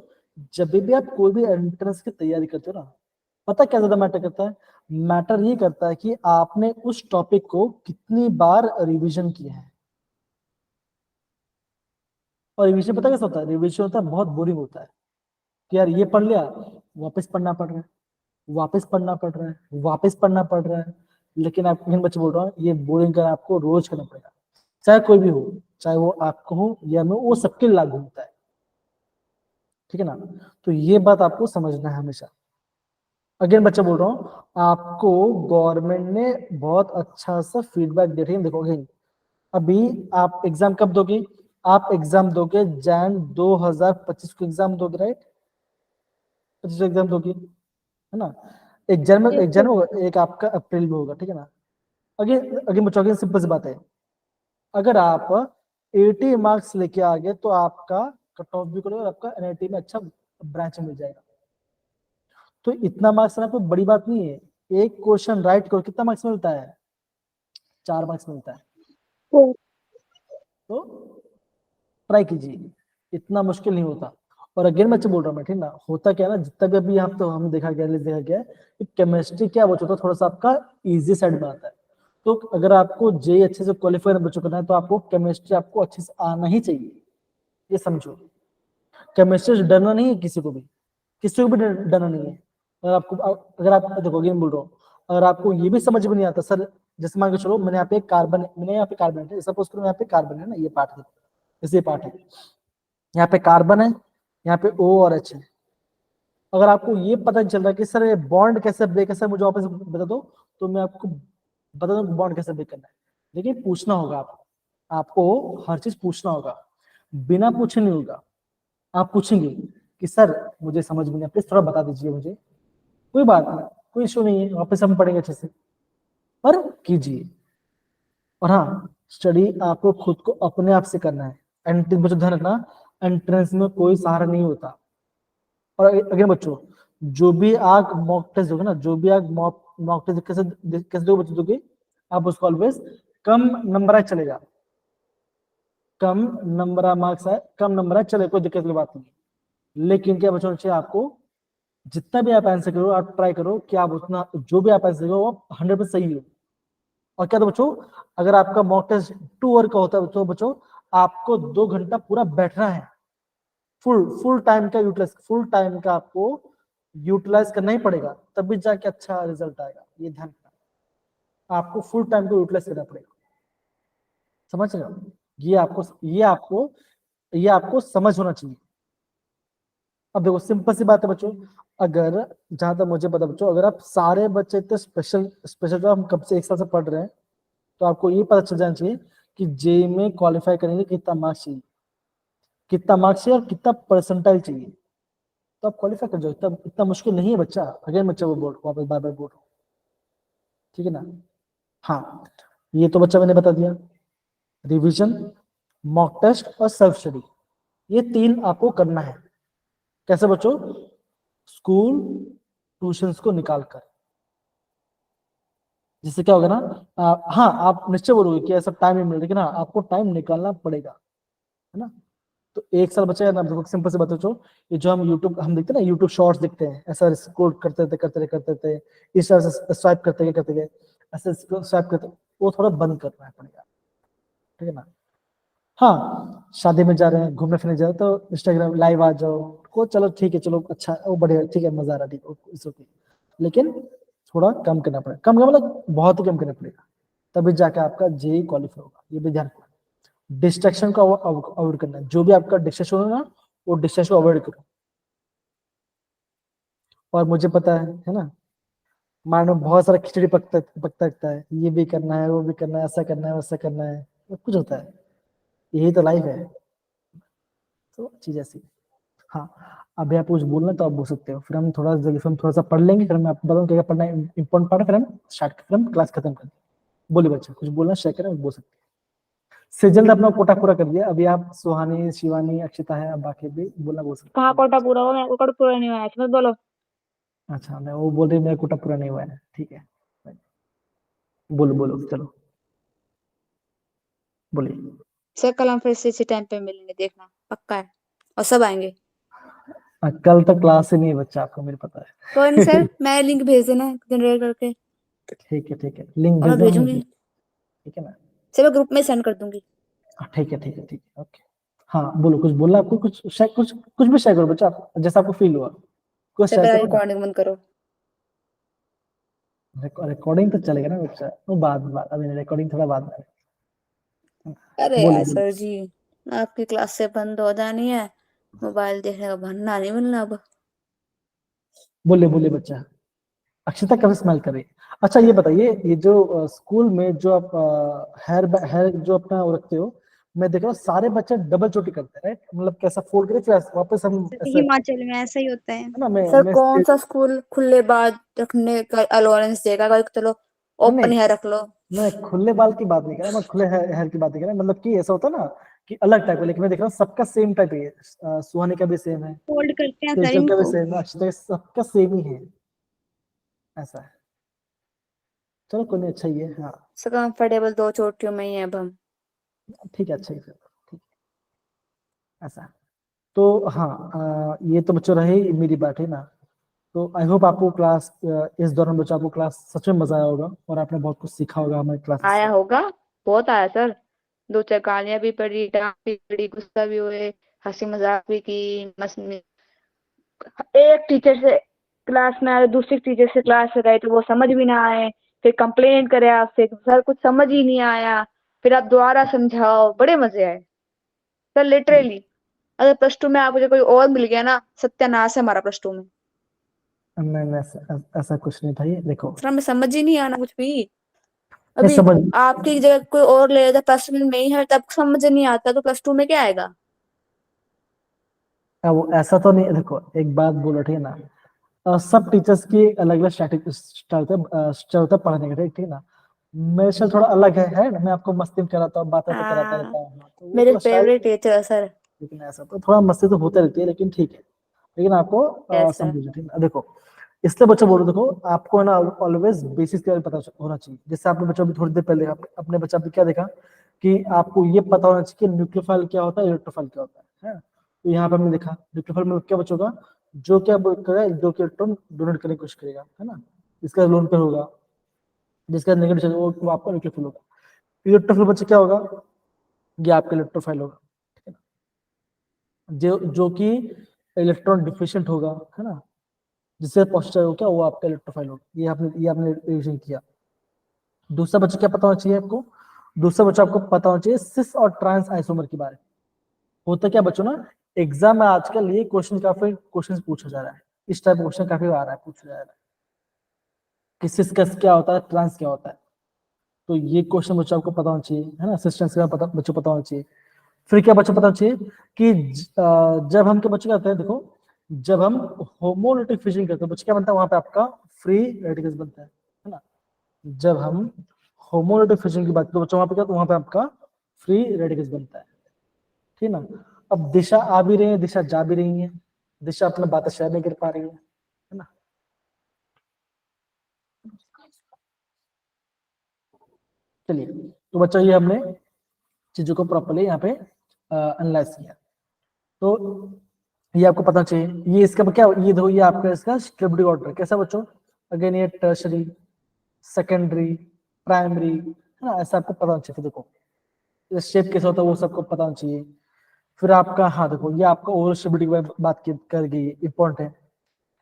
जब भी आप कोई भी एंट्रेंस की तैयारी करते हो ना, पता क्या ज्यादा मैटर करता है, मैटर ये करता है कि आपने उस टॉपिक को कितनी बार रिवीजन किया है। और रिवीजन पता कैसा होता है, रिवीजन होता है बहुत बोरिंग होता है कि यार ये पढ़ लिया, वापस पढ़ना पड़ रहा है, वापस पढ़ना पड़ रहा है, वापस पढ़ना पड़ रहा है। लेकिन आप इन बच्चे बोल रहा हूँ, ये बोरिंग का आपको रोज करना पड़ेगा, चाहे कोई भी हो, चाहे वो आपको हो या मैं, वो सबके लिए लागू होता है, ठीक है ना। तो ये बात आपको समझना है हमेशा। अगेन बच्चा बोल रहा हूँ, आपको गवर्नमेंट ने बहुत अच्छा सा फीडबैक दे रही है। देखो अगेन, अभी आप एग्जाम कब दोगे, आप एग्जाम दोगे जैन 2025 को एग्जाम दोगे राइट, 25 को एग्जाम दोगे, है ना। एक जन्म होगा, एक आपका अप्रैल में होगा, ठीक है ना। अगेन अगेन बच्चों, अगेन सिंपल सी बात है, अगर आप 80 मार्क्स लेके आ गए तो आपका कट ऑफ भी करोगे, आपका एनआईटी में अच्छा ब्रांच मिल जाएगा। तो इतना मार्क्स ना कोई बड़ी बात नहीं है, एक क्वेश्चन राइट करो, कितना मार्क्स मिलता है, 4 मार्क्स मिलता है। तो ट्राई कीजिए, इतना मुश्किल नहीं होता। और अगेन मैं बोल रहा हूँ मैं, ठीक ना, होता क्या है ना, जितना भी अभी यहाँ तो हम देखा गया कि केमिस्ट्री क्या बच्चों का थोड़ा सा आपका इजी साइड में आता है। तो अगर आपको जे अच्छे से क्वालिफाई बच्चों करना है तो आपको केमिस्ट्री आपको अच्छे से आना ही चाहिए, ये समझो। केमिस्ट्री से डरना नहीं है किसी को भी, किसी को भी डरना नहीं है। अगर आप देखो अगेन बोल रहा हूँ, अगर आपको ये भी समझ में नहीं आता सर, जैसे मान के चलो मैंने यहाँ पे कार्बन है, सपोज करो यहाँ पे कार्बन है ना, ये पार्ट है, जैसे ये पार्ट है, यहाँ पे कार्बन है, यहाँ पे O और H है। अगर आपको ये पता नहीं चल रहा कि सर ये बॉन्ड कैसे ब्रेक है, सर मुझे वापस बता दो, तो मैं आपको बता दूं बॉन्ड कैसे ब्रेक करना है। लेकिन पूछना होगा आपको हर चीज पूछना होगा, बिना पूछे नहीं होगा। आप पूछेंगे कि सर मुझे समझ में नहीं, प्लीज थोड़ा बता दीजिए मुझे, कोई बात नहीं, कोई इशू नहीं है, वापस हम पढ़ेंगे अच्छे से, पर कीजिए। और हाँ, स्टडी आपको खुद को अपने आप से करना है। एंट्रेंस ध्यान रखना, एंट्रेंस में कोई सहारा नहीं होता। और अगेन बच्चों, जो भी आप मॉक टेस्ट दोगे ना, जो भी आप मॉक टेस्ट कैसे कैसे दोगे बच्चों दोगे, आप उसको ऑलवेज कम नंबर आए चलेगा, कम नंबर मार्क्स आए, कम नंबर आए चले, कोई दिक्कत की बात नहीं। लेकिन क्या बच्चों चाहिए आपको, जितना भी आप आंसर करो, आप ट्राई करो कि आप उतना, जो भी आप आंसर करो वो 100% सही हो। और क्या तो बच्चों, अगर आपका मॉक टेस्ट 2 आवर का होता है तो बच्चों आपको 2 घंटा पूरा बैठना है, फुल टाइम का यूटिलाइज, फुल टाइम का आपको यूटिलाइज करना ही पड़ेगा, तब भी जाके अच्छा रिजल्ट आएगा, ये ध्यान रखना। आपको फुल टाइम को यूटिलाइज करना पड़ेगा, समझ रहे हो, ये आपको समझ होना चाहिए। अब देखो सिंपल सी बात है बच्चों, अगर जहां तक मुझे पता बच्चों, अगर आप सारे बच्चे इतने स्पेशल स्पेशल जो हम कब से 1 साल से पढ़ रहे हैं, तो आपको ये पता चल जाना चाहिए कि जे में क्वालिफाई करेंगे कितना मार्क्स चाहिए, कितना मार्क्स चाहिए और कितना परसेंटाइल चाहिए, तो आप क्वालिफाई कर जाओ। इतना इतना मुश्किल नहीं है बच्चा, अगेन बच्चा वो बोल वापस बार बार बोल रहा हूँ, ठीक है ना। हाँ, ये तो बच्चा मैंने बता दिया, रिवीजन मॉक टेस्ट और सेल्फ स्टडी, ये 3 आपको करना है। कैसे बच्चों? स्कूल ट्यूशंस को निकाल कर। जिससे क्या होगा ना, हाँ आप निश्चय बोलोगे कि ऐसा टाइम नहीं मिल रहा, लेकिन हाँ आपको टाइम निकालना पड़ेगा, है ना। तो 1 साल बचा है ना, देखो सिंपल से बात बच्चों, ये जो हम देखते हैं ना, यूट्यूब शॉर्ट्स देखते हैं, ऐसा स्क्रॉल करते थे इस तरह से स्वाइप करते गए ऐसे स्वाइप करते, वो थोड़ा बंद करना पड़ेगा, ठीक है ना। हाँ शादी में जा रहे हैं, घूमने फिरने जा रहे हैं, तो इंस्टाग्राम लाइव आ जाओ को, चलो ठीक है, चलो अच्छा वो बढ़िया, ठीक है, मजा आ रहा है, ठीक है, इट्स ओके। लेकिन थोड़ा कम करना पड़ेगा, कम का मतलब बहुत ही कम करना पड़ेगा, तभी जाके आपका जेई क्वालिफाई होगा। ये भी ध्यान रखना। डिस्ट्रैक्शन को अवॉइड करना है, जो भी आपका डिस्ट्रैक्शन हो ना, वो डिस्ट्रैक्शन को अवॉइड करो। और मुझे पता है ना, मानो बहुत सारा खिचड़ी पकता पकता रहता है, ये भी करना है, वो भी करना है, ऐसा करना है, वैसा करना है, सब कुछ होता है, यही तो लाइफ है। तो चीज ऐसी है। हाँ अभी आप कुछ बोलना तो आप बोल सकते हो, फिर हम थोड़ा जल्दी से हम थोड़ा सा पढ़ लेंगे, फिर मैं आपको बताऊँ क्या क्या पढ़ना है, इंपॉर्टेंट पार्ट है, फिर हम स्टार्ट फिर हम क्लास खत्म कर देंगे। बोलिए बच्चा, कुछ बोलना शेयर करें, बोल सकते हैं। सेजल ने अपना कोटा पूरा कर दिया, अभी आप सुहानी, शिवानी, अक्षिता है, अब बाकी भी बोलना बोल सकते कहाँ हैं। कोटा पूरा हुआ? मेरा कोटा पूरा नहीं हुआ है, मत बोलो। अच्छा, मैं वो बोल रही मेरा कोटा पूरा नहीं हुआ है, ठीक है, बोलो बोलो चलो बोलिए। सर कल हम फिर से इसी टाइम पे मिलेंगे, देखना पक्का है, और सब आएंगे। कल तक क्लास ही नहीं है बच्चा, आपको मेरे पता है। कोई नहीं सर, मैं लिंक भेज देना जनरेट करके, ठीक है, लिंक और भेज मैं दो, भेजूंगी ठीक है ना। सर, मैं ग्रुप में सेंड कर दूंगी। ठीक है, ओके। हाँ बोलो, कुछ बोलना आपको, कुछ भी शेयर करो बच्चा, आप जैसा आपको फील हुआ कुछ सर शेयर मेरा करो ना। रिकॉर्डिंग बंद करो। रिकॉर्डिंग तो चलेगा ना बच्चा, वो बाद अभी रिकॉर्डिंग थोड़ा बाद में। अरे बोलो यार बोलो सर जी, आपकी क्लास से बंद हो जानी है, मोबाइल देखने का बनना नहीं मिलना अब। बोलिए बच्चा। अक्षिता कब स्माइल कर रही है? अच्छा ये बताइए, ये जो स्कूल में जो आप हेयर जो अपना वो रखते हो, मैं देख रहा हूँ सारे बच्चे डबल चोटी करते हैं, राइट? मतलब कैसा फोल्ड करके फिर वापस हम ऐसे, है हिमाचल में ऐसा ही होता है। ना। सर मैं कौन सा स्कूल खुले बाल रखने का अलाउंस देगा? कोई चलो नहीं, ओपन हेयर रख लो। मैं खुले बाल की बात नहीं कर रहा, मैं खुले हेयर की बात नहीं कर रहा, मतलब कि ऐसा होता है ना कि अलग टाइप का, लेकिन मैं देख रहा हूँ सबका सेम टाइप है। सुहानी का भी सेम है, फोल्ड करते हैं सर तेजल का भी इनको। सेम है, अक्षता का, सबका सेम ही है, ऐसा है। चलो कोई नहीं, अच्छा ही है, हाँ सर कंफर्टेबल 2 चोटियों में ही है अब हम। ठीक है, अच्छा ही है, ठीक ऐसा। तो हाँ ये तो बच्चों रही मेरी बात, है ना। तो आई होप आपको क्लास इस दौरान बच्चों आपको क्लास सच में मजा आया होगा, और आपने बहुत कुछ सीखा होगा हमारी क्लासेस आया से। होगा, बहुत आया सर। 2 4 गालियां भी पड़ी, डांट भी पड़ी, गुस्सा भी हुए, हंसी मजाक भी की, एक टीचर से क्लास में आए, दूसरी टीचर से क्लास में गए तो वो समझ भी ना आए, फिर कंप्लेन करे आपसे कि सर कुछ समझ ही नहीं आया, फिर आप दोबारा समझाओ, बड़े मजे आए सर लिटरली। अगर प्लस 2 में आपको कोई और मिल गया ना, सत्यानाश है हमारा प्लस 2 में। नहीं ऐसा कुछ नहीं था, ये देखो, सर हमें समझ ही नहीं आना कुछ भी। ये अभी समझ, आपकी जगह कोई और ले लेता, प्लस 1 में ही है तब समझ नहीं आता, तो प्लस 2 में क्या आएगा? वो ऐसा तो नहीं, देखो एक बात बोलो, ठीक है ना। सब टीचर्स की अलग अलग स्टाइल होता है पढ़ाने का, ठीक है ना। मेरे से थोड़ा अलग है ना, मैं आपको मस्ती में कराता हूँ, बातें तो कराता हाँ, रहता हूँ, हाँ, तो वो मेरे थोड़ा स्टाइल, फेवरेट टीचर है सर। लेकिन ऐसा तो थोड़ा मस्ती तो होते रहती है, लेकिन ठीक है। लेकिन आपको यस सर। समझो, ठीक है ना। देखो इसलिए बच्चों बोलो, देखो आपको है ना ऑलवेज बेसिस के बारे में पता होना चाहिए। जैसे आपने बच्चों अभी थोड़ी देर पहले अपने बच्चा भी क्या देखा कि आपको ये पता होना चाहिए कि न्यूक्लियोफाइल क्या होता है, इलेक्ट्रोफाइल क्या होता है। तो यहाँ पर हमने देखा न्यूक्लियोफाइल में क्या बच्चों का, जो क्या करेगा, जो कि इलेक्ट्रॉन डोनेट करने की कोशिश करेगा, है ना, इसका लोन पे होगा, जिसका नेगेटिव वो आपका न्यूक्लियोफाइल होगा। इलेक्ट्रोफाइल बच्चे क्या होगा, ये आपका इलेक्ट्रोफाइल होगा, ठीक है ना। जो कि इलेक्ट्रॉन डिफिशिएंट होगा, है ना, जिससे पॉजिटिव हो क्या, वो आपका इलेक्ट्रोफाइल होगा। ये आपने रिविजन किया। दूसरा बच्चा क्या पता होना चाहिए आपको, दूसरा बच्चा आपको पता होना चाहिए सिस और ट्रांस आइसोमर के बारे में। होता क्या बच्चों ना, एग्जाम में आजकल ये काफी क्वेश्चन पूछा जा रहा है, इस टाइप क्वेश्चन काफी आ रहा है, पूछा जा रहा है कि सिस क्या होता है, ट्रांस क्या होता है। तो ये क्वेश्चन बच्चों आपको पता होना चाहिए, है ना, सिस ट्रांस का बच्चों पता होना चाहिए। फिर क्या बच्चों पता होना चाहिए कि जब हम क्या बच्चे क्या होते हैं, देखो जब हम होमोलिटिक फिशिंग करते हैं, बच्चे क्या बनता है, वहां पे आपका फ्री रेडिकल्स बनता है ना। जब हम होमोलिटिक फिशिंग की बात करते हैं बच्चों, वहां पे क्या, वहां पे आपका फ्री रेडिकल्स बनता है। ठीक ना। अब दिशा आ भी रही है, दिशा जा भी रही है, दिशा अपना बातें शेयर नहीं कर पा रही है ना। चलिए, तो बच्चों ये हमने चीजों को प्रॉपर्ली यहाँ पे एनालाइज किया। तो ये आपको पता चाहिए, ये इसका क्या, ये देखो ये आपका इसका डिस्ट्रीब्यूटिव ऑर्डर कैसा बच्चों, अगेन ये टर्शरी, सेकेंडरी, प्राइमरी, है ना, ऐसा आपको पता चाहिए। देखो शेप कैसा होता है वो सबको पता होना चाहिए। फिर आपका, हाँ देखो ये आपका ओवरऑल स्टेबिलिटी की बात कर गई, इंपॉर्टेंट है।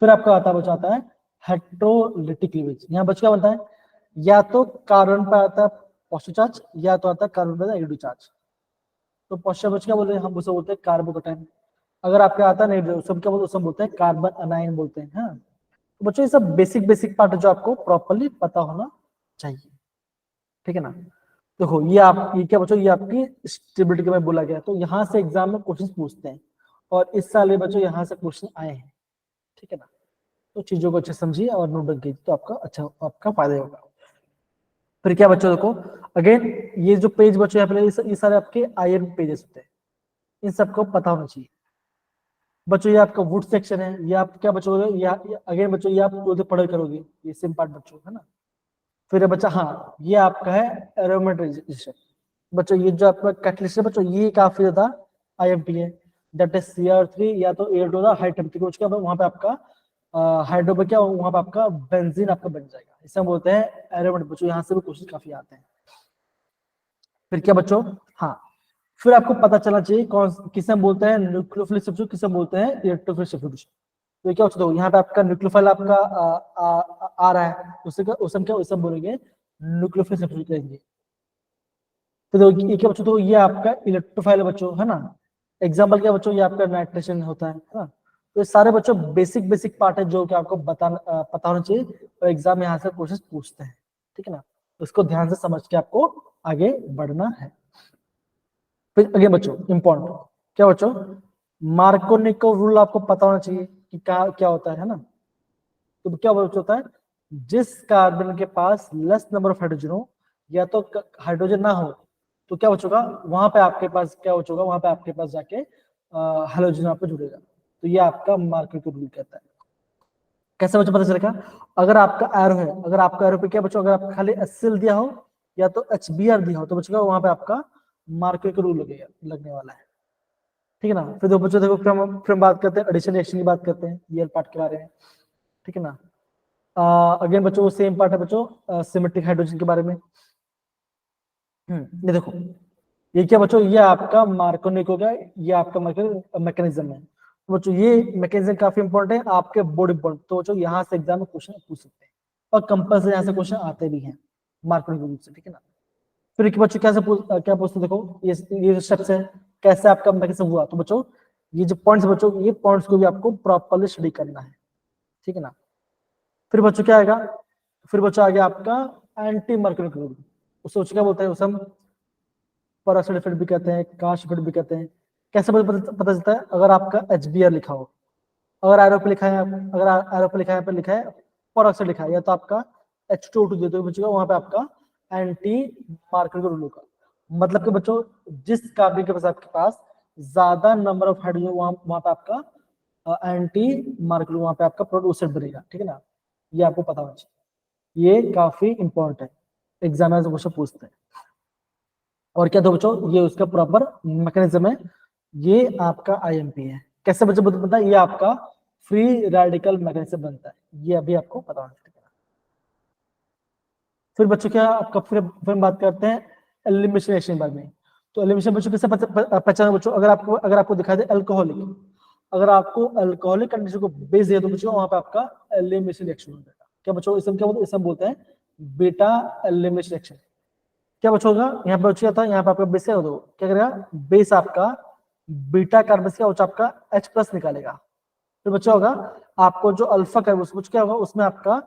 फिर आपका आता बच्चा आता है हेट्रोलिटिक क्लीवेज। यहाँ बच्चा क्या बनता है, या तो कार्बन पे आता है पॉजिटिव चार्ज, या तो आता है कार्बन पे नेगेटिव चार्ज। तो पॉजिटिव बच्चा क्या बोलते हैं, हम उसे बोलते हैं कार्बोकैटायन। अगर आपके आता है नेगेटिव, सब क्या बोलते हैं, उसे बोलते हैं कार्बन अनायन बोलते हैं। हाँ, तो बच्चों ये सब बेसिक पार्ट जो आपको प्रॉपर्ली पता होना चाहिए, ठीक है ना। देखो ये क्या बच्चों, ये आपकी स्टेबिलिटी के में बोला गया, तो यहाँ से एग्जाम में क्वेश्चन पूछते हैं, और इस साल ये बच्चों यहाँ से क्वेश्चन आए हैं, ठीक है ना। तो चीजों को अच्छे समझिए और नोट डाउन कीजिए, तो आपका फायदा होगा। फिर क्या बच्चों देखो, अगेन ये जो पेज बच्चों यहाँ पे ये सारे आपके आयन पेजेस होते हैं, इन सबको पता होना चाहिए। बच्चों ये आपका वुड सेक्शन है, ये आप क्या बच्चों, अगेन बच्चों ये आप पढ़ाई करोगे, ये सेम पार्ट बच्चों, है ना। फिर बच्चा, हाँ ये आपका है एरोमेटिक बच्चों, ये जो आपका कैटलिस्ट है बच्चों, ये काफी ज्यादा आईएमपी है, दैट इज CR3 या तो Air2 हाई टेम्परेचर, वहां पे आपका हाइड्रो पे क्या, वहां पे आपका बेंजीन आपका बन जाएगा, इसे हम बोलते हैं एरोमेटिक बच्चों। यहाँ से भी क्वेश्चन काफी आते हैं। फिर क्या बच्चों, हाँ फिर आपको पता चलना चाहिए कौन किसे हम बोलते हैं न्यूक्लियोफिलिक सब्स्टिट्यूशन, किसे हम बोलते हैं इलेक्ट्रोफिलिक सब्स्टिट्यूशन। तो क्या होता है, यहाँ पे आपका न्यूक्लियोफाइल आपका आ रहा है, उसे क्या उसे हम बोलेंगे न्यूक्लियोफिलिक सब्स्टिट्यूशन कहेंगे। तो ये क्या बच्चों, तो ये आपका इलेक्ट्रोफाइल बच्चों, है ना। एग्जाम्पल क्या बच्चों, ये आपका नाइट्रेशन होता है ना। तो ये सारे बच्चों बेसिक पार्ट है जो कि आपको पता होना चाहिए, और एग्जाम यहाँ से क्वेश्चन पूछते हैं, ठीक है ना। उसको ध्यान से समझ के आपको आगे बढ़ना है। फिर आगे बच्चों इंपॉर्टेंट क्या बच्चों, मार्कोनिको रूल आपको पता होना चाहिए कि क्या होता है ना। तो क्या होता है, जिस कार्बन के पास लेस नंबर ऑफ हाइड्रोजन हो, या तो हाइड्रोजन ना हो, तो क्या बचोगा वहां पे आपके पास, क्या बचोगा वहां पे आपके पास जाके हाइड्रोजन आपको जुड़ेगा। तो ये आपका मार्कोनिको रूल कहता है। कैसे बच्चों पता चलेगा, अगर आपका एरो है, अगर आपका एरो पे क्या बच्चों, अगर आपका खाली HCl दिया हो या तो HBr दिया हो, तो बच्चों वहां पे आपका मार्कोनिको रूल लगने वाला है, ठीक है ना। फिर बच्चों देखो, फिर हम बात करते हैं एडिशन रिएक्शन की बात करते हैं, ये पार्ट के बारे में, ठीक है ना। अगेन बच्चों वो सेम पार्ट है बच्चों, सिमेट्रिक हाइड्रोजन के बारे में। ये देखो, ये क्या बच्चों, ये आपका मार्कोनिको का, ये आपका मैकेनिज्म है। तो बच्चों ये मैकेनिज्म काफी इंपॉर्टेंट है, आपके बोर्ड इंपॉर्टेंट, तो बच्चों यहाँ से एग्जाम में क्वेश्चन पूछ सकते हैं, और कंपल्सरी यहाँ से क्वेश्चन आते भी हैं मार्कोनिको रूल से, ठीक है ना। फिर बच्चों क्या पूछते देखो, ये जो स्टेप्स है, कैसे आपका मैकेनिज्म हुआ। तो बच्चों ये जो पॉइंट्स बच्चों, ये पॉइंट्स को भी आपको प्रॉपर्ली स्टडी करना है, ठीक है ना। फिर बच्चों क्या आएगा, फिर बच्चों आ गया आपका एंटी मार्कोनिको रूल। उसको क्या बोलते हैं, उसे हम पेरोक्साइड इफेक्ट भी कहते हैं, काश इफेक्ट भी कहते हैं। कैसे पता चलता है, अगर आपका HBr लिखा हो, अगर एरो पे लिखा है, अगर एरो पे लिखा है, पे लिखा है पेरोक्साइड लिखा है, या तो आपका H2O2 दे दो बच्चों, वहां पे आपका एंटी मार्कोनिको रूल होगा। मतलब कि बच्चों जिस कार्बन के पास आपके पास ज्यादा नंबर ऑफ हाइड्रोजन, वहां पे आपका एंटी मार्कोनिको, वहां पे आपका प्रोडक्ट बनेगा, ठीक है ना। ये आपको पता होना चाहिए, ये काफी इंपॉर्टेंट है, एग्जाम में क्वेश्चन पूछते हैं। और क्या दो बच्चों, ये उसका प्रॉपर मैकेनिज्म है, ये आपका IMP है। कैसे बच्चों बनता है, ये आपका फ्री रेडिकल मैकेनिज्म बनता है, ये अभी आपको पता होना चाहिए। फिर बच्चों क्या आपका, फिर हम बात करते हैं एलिमिनेशन रिएक्शन के बारे में। तो एलिमिनेशन बच्चों कैसे पहचाना बच्चों, अगर आपको दिखा दे अल्कोहलिक, अगर आपको अल्कोहलिक कंडीशन को बेस दिया, तो बच्चों वहां पे आपका एलिमिनेशन रिएक्शन हो जाएगा। क्या बच्चों इसमें क्या बोलते हैं, इसमें बोलते हैं बीटा एलिमिनेशन रिएक्शन। क्या बच्चों होगा, यहाँ पे बच्चों था, यहाँ पे आपका बेस है, क्या करेगा, बेस आपका बीटा कार्बन का आपका H+ निकालेगा। फिर बच्चा होगा आपको जो अल्फा कार्बन, उसमें क्या होगा, उसमें आपका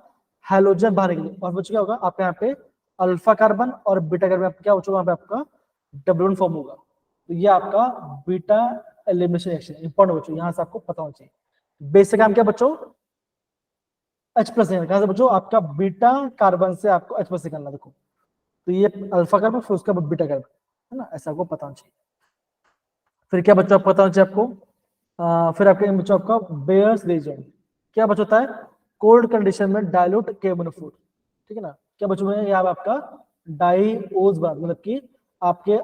हैलोजन बाहर निकले, और बच्चों क्या होगा, आपके यहाँ पे अल्फा कार्बन और बीटा कार्बन क्या बच्चों वहां पे आपका डबल फॉर्म होगा। तो ये आपका बीटा एलिमिनेशन रिएक्शन इंपॉर्टेंट बच्चों, यहाँ से आपको पता होना चाहिए। बेस का काम क्या बच्चों, H+ कहां से बच्चों, आपका बीटा कार्बन से आपको H+ निकालना। देखो तो ये अल्फा कार्बन, फिर उसका बीटा कार्बन, है ना, ऐसा आपको पता होना चाहिए। फिर क्या बच्चों आपको पता होना चाहिए आपको, फिर आपके बच्चों आपका बेयर्स रीजन क्या बच्चों होता है, कोल्ड कंडीशन में डाइल्यूट केमन फूड, ठीक है ना। क्या बच्चों में यहाँ आपका डाइओज बार मतलब कि आपके